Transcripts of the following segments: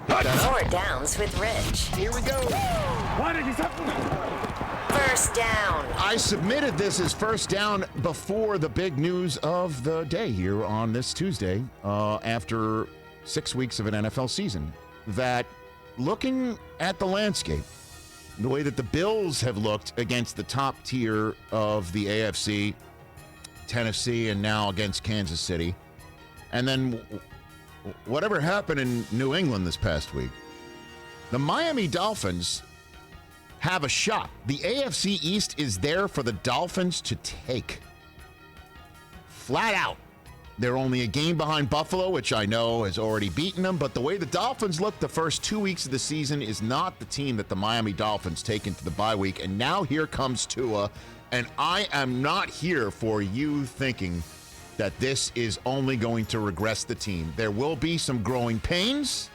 Four Downs with Rich. Here we go. First down. I submitted this as first down before the big news of the day here on this Tuesday, after 6 weeks of an NFL season, that looking at the landscape, the way that the Bills have looked against the top tier of the AFC, Tennessee, and now against Kansas City, and then whatever happened in New England this past week, the Miami Dolphins have a shot. The AFC East is there for the Dolphins to take. Flat out. They're only a game behind Buffalo, which I know has already beaten them, but the way the Dolphins looked the first 2 weeks of the season is not the team that the Miami Dolphins take into the bye week, and now here comes Tua, and I am not here for you thinking that this is only going to regress the team. There will be some growing pains.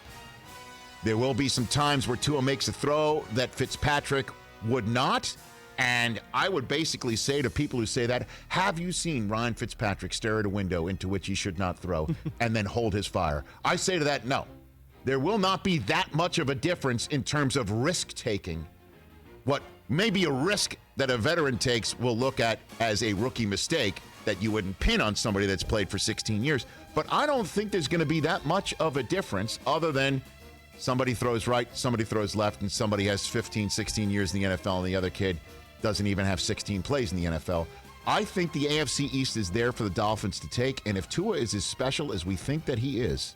There will be some times where Tua makes a throw that Fitzpatrick would not. And I would basically say to people who say that, have you seen Ryan Fitzpatrick stare at a window into which he should not throw and then hold his fire? I say to that, no. There will not be that much of a difference in terms of risk-taking. What may be a risk that a veteran takes will look at as a rookie mistake that you wouldn't pin on somebody that's played for 16 years. But I don't think there's going to be that much of a difference other than somebody throws right, somebody throws left, and somebody has 15, 16 years in the NFL, and the other kid doesn't even have 16 plays in the NFL. I think the AFC East is there for the Dolphins to take, and if Tua is as special as we think that he is,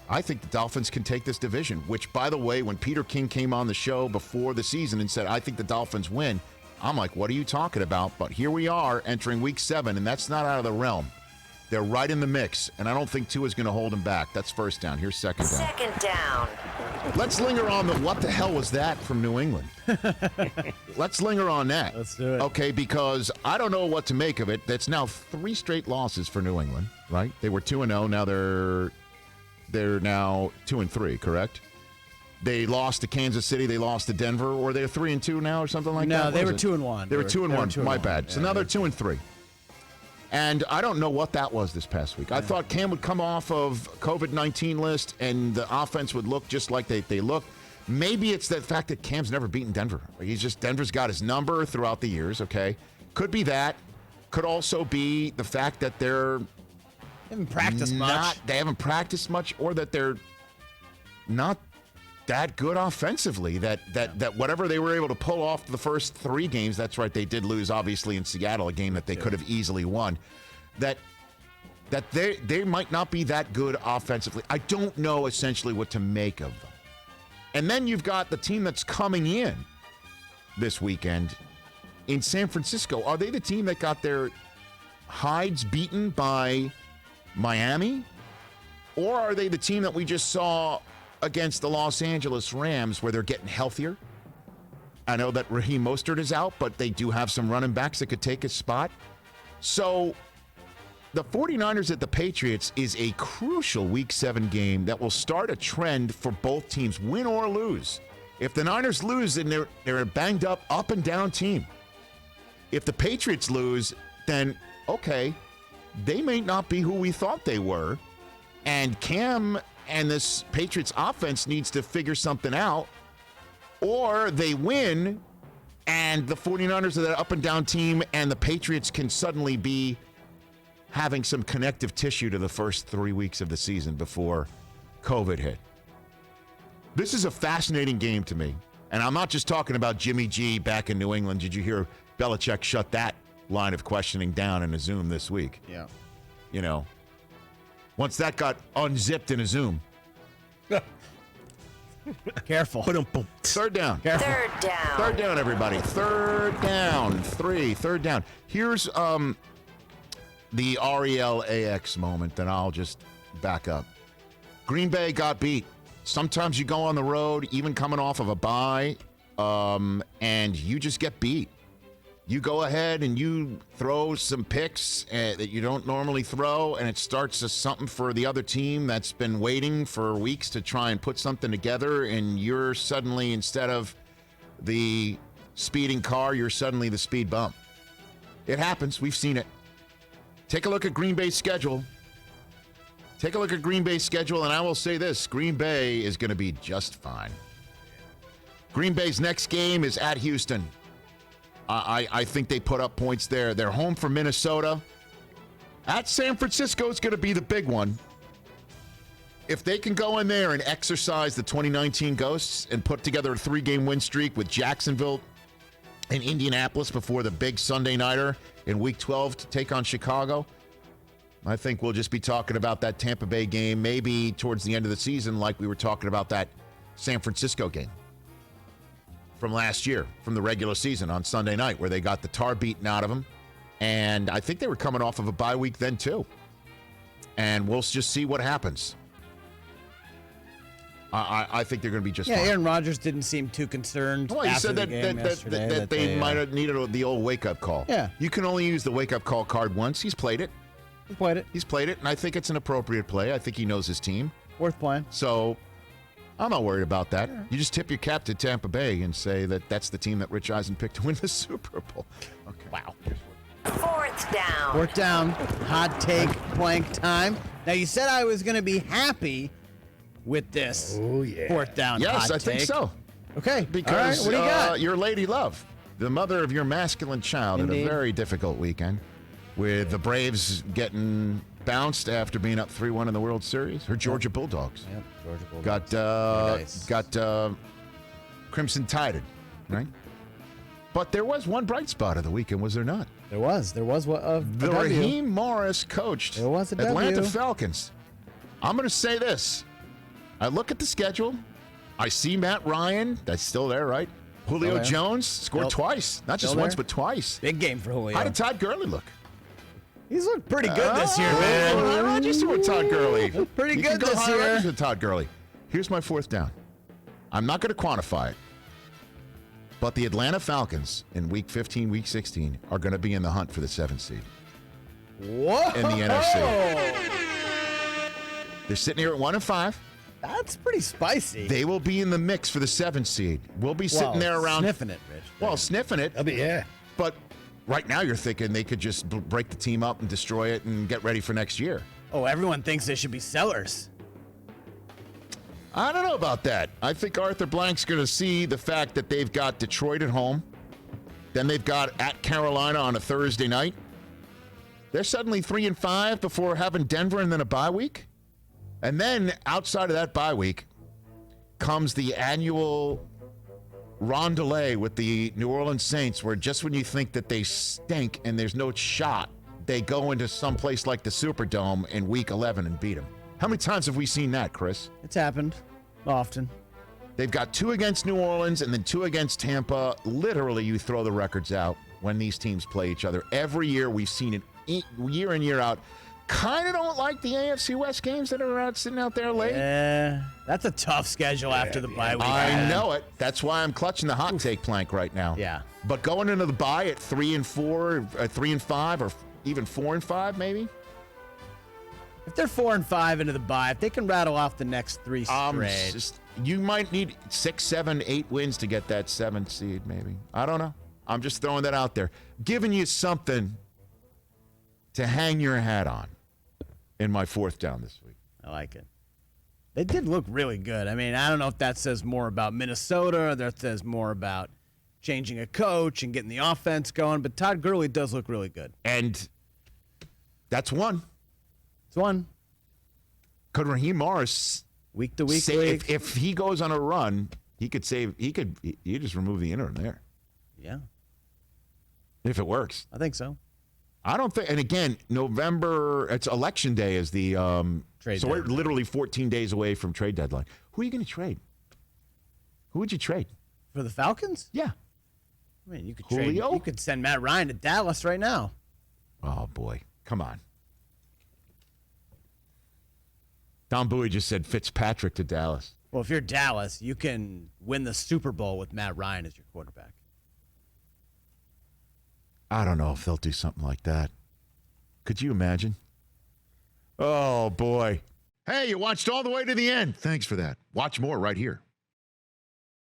I think the Dolphins can take this division, which, by the way, when Peter King came on the show before the season and said, I think the Dolphins win, I'm like, what are you talking about? But here we are entering week 7, and that's not out of the realm. They're right in the mix, and I don't think Tua's going to hold them back. That's first down. Here's second down. Second down. Let's linger on the what the hell was that from New England? Let's linger on that. Let's do it. Okay, because I don't know what to make of it. That's now 3 straight losses for New England, right? They were 2-0. Now they're now 2-3, correct? They lost to Kansas City. They lost to Denver. Or they're 3-2 now or something like that? No, they were 2-1. They were 2-1. My bad. So yeah, now they're 2-3. And I don't know what that was this past week. I thought Cam would come off of COVID-19 list and the offense would look just like they look. Maybe it's the fact that Cam's never beaten Denver. Denver's got his number throughout the years, okay? Could be that. Could also be the fact that they haven't practiced much. They haven't practiced much, or that they're not that good offensively, that whatever they were able to pull off the first 3 games, that's right, they did lose obviously in Seattle, a game that they could have easily won, that they might not be that good offensively. I don't know essentially what to make of them. And then you've got the team that's coming in this weekend in San Francisco. Are they the team that got their hides beaten by Miami? Or are they the team that we just saw against the Los Angeles Rams, where they're getting healthier? I know that Raheem Mostert is out, but they do have some running backs that could take his spot. So the 49ers at the Patriots is a crucial Week 7 game that will start a trend for both teams, win or lose. If the Niners lose, then they're a banged up and down team. If the Patriots lose, then, okay, they may not be who we thought they were. And Cam and this Patriots offense needs to figure something out, or they win and the 49ers are that up and down team and the Patriots can suddenly be having some connective tissue to the first 3 weeks of the season before COVID hit. This is a fascinating game to me. And I'm not just talking about Jimmy G back in New England. Did you hear Belichick shut that line of questioning down in a Zoom this week? Yeah. You know, once that got unzipped in a Zoom. Careful. Third down. Careful. Third down. Third down, everybody. Third down. Third down. Here's the RELAX moment, and I'll just back up. Green Bay got beat. Sometimes you go on the road, even coming off of a bye, and you just get beat. You go ahead and you throw some picks that you don't normally throw, and it starts as something for the other team that's been waiting for weeks to try and put something together, and you're suddenly, instead of the speeding car, you're suddenly the speed bump. It happens. We've seen it. Take a look at Green Bay's schedule. Take a look at Green Bay's schedule, and I will say this. Green Bay is going to be just fine. Green Bay's next game is at Houston. I think they put up points there. They're home for Minnesota. At San Francisco is going to be the big one. If they can go in there and exercise the 2019 Ghosts and put together a 3-game win streak with Jacksonville and Indianapolis before the big Sunday nighter in Week 12 to take on Chicago, I think we'll just be talking about that Tampa Bay game maybe towards the end of the season like we were talking about that San Francisco game from last year, from the regular season on Sunday night, where they got the tar beaten out of them. And I think they were coming off of a bye week then, too. And we'll just see what happens. I think they're going to be just fine. Aaron Rodgers didn't seem too concerned Well, you after said the game yesterday. that they might have needed the old wake-up call. Yeah. You can only use the wake-up call card once. He's played it. He played it. He's played it, and I think it's an appropriate play. I think he knows his team. Worth playing. So I'm not worried about that. Yeah. You just tip your cap to Tampa Bay and say that that's the team that Rich Eisen picked to win the Super Bowl. Okay. Wow. 4th down. 4th down. Hot take blank time. Now, you said I was going to be happy with this 4th down Yes, hot I think take. so. Okay. Because all right, what do you got? Your lady love, the mother of your masculine child, Indeed. had a very difficult weekend with the Braves getting bounced after being up 3-1 in the World Series. Her Georgia Bulldogs Yep, Georgia Bulldogs. got crimson tided, right? But there was one bright spot of the weekend, was there not? There was what of The Raheem Morris coached There was a Atlanta W. Falcons. I'm going to say this. I look at the schedule. I see Matt Ryan. That's still there, right? Julio Still there. Jones scored Still- twice. Not just still once, there. but twice. Big game for Julio. How did Todd Gurley look? He's looked pretty good this year, man. Aaron Rodgers with Todd Gurley. Pretty You good can go this Aaron year. Rodgers with Todd Gurley. Here's my 4th down. I'm not going to quantify it, but the Atlanta Falcons in Week 15, Week 16 are going to be in the hunt for the 7th seed Whoa. in the NFC. They're sitting here at 1-5. That's pretty spicy. They will be in the mix for the 7th seed. We'll be sitting there around sniffing it, Rich. Well, sniffing it. Yeah. But right now you're thinking they could just break the team up and destroy it and get ready for next year. Oh, everyone thinks they should be sellers. I don't know about that. I think Arthur Blank's going to see the fact that they've got Detroit at home. Then they've got at Carolina on a Thursday night. They're suddenly 3-5 before having Denver and then a bye week. And then outside of that bye week comes the annual rondelay with the New Orleans Saints, where just when you think that they stink and there's no shot, they go into some place like the Superdome in Week 11 and beat them. How many times have we seen that, Chris? It's happened often. They've got 2 against New Orleans and then 2 against Tampa. Literally, you throw the records out when these teams play each other. Every year, we've seen it year in, year out. Kind of don't like the AFC West games that are sitting out there late. Yeah, that's a tough schedule after the bye week. I know it. That's why I'm clutching the hot take plank right now. Yeah. But going into the bye at 3-4, 3-5, or even 4-5, maybe. If they're 4-5 into the bye, if they can rattle off the next 3 straight, You might need 6, 7, 8 wins to get that 7th seed, maybe. I don't know. I'm just throwing that out there, giving you something to hang your hat on in my 4th down this week. I like it. They did look really good. I mean, I don't know if that says more about Minnesota or that says more about changing a coach and getting the offense going, but Todd Gurley does look really good. And that's one. It's one. Could Raheem Morris Week to week. save, if he goes on a run, he could save. He just remove the interim there Yeah, if it works. I think so. I don't think. And again, November. It's election day is the Trade so we're deadline. literally 14 days away from trade deadline. Who are you going to trade? Who would you trade? For the Falcons? Yeah. I mean, you could Julio? trade. You could send Matt Ryan to Dallas right now. Oh boy, come on. Don Bowie just said Fitzpatrick to Dallas. Well, if you're Dallas, you can win the Super Bowl with Matt Ryan as your quarterback. I don't know if they'll do something like that. Could you imagine? Oh boy. Hey, you watched all the way to the end. Thanks for that. Watch more right here.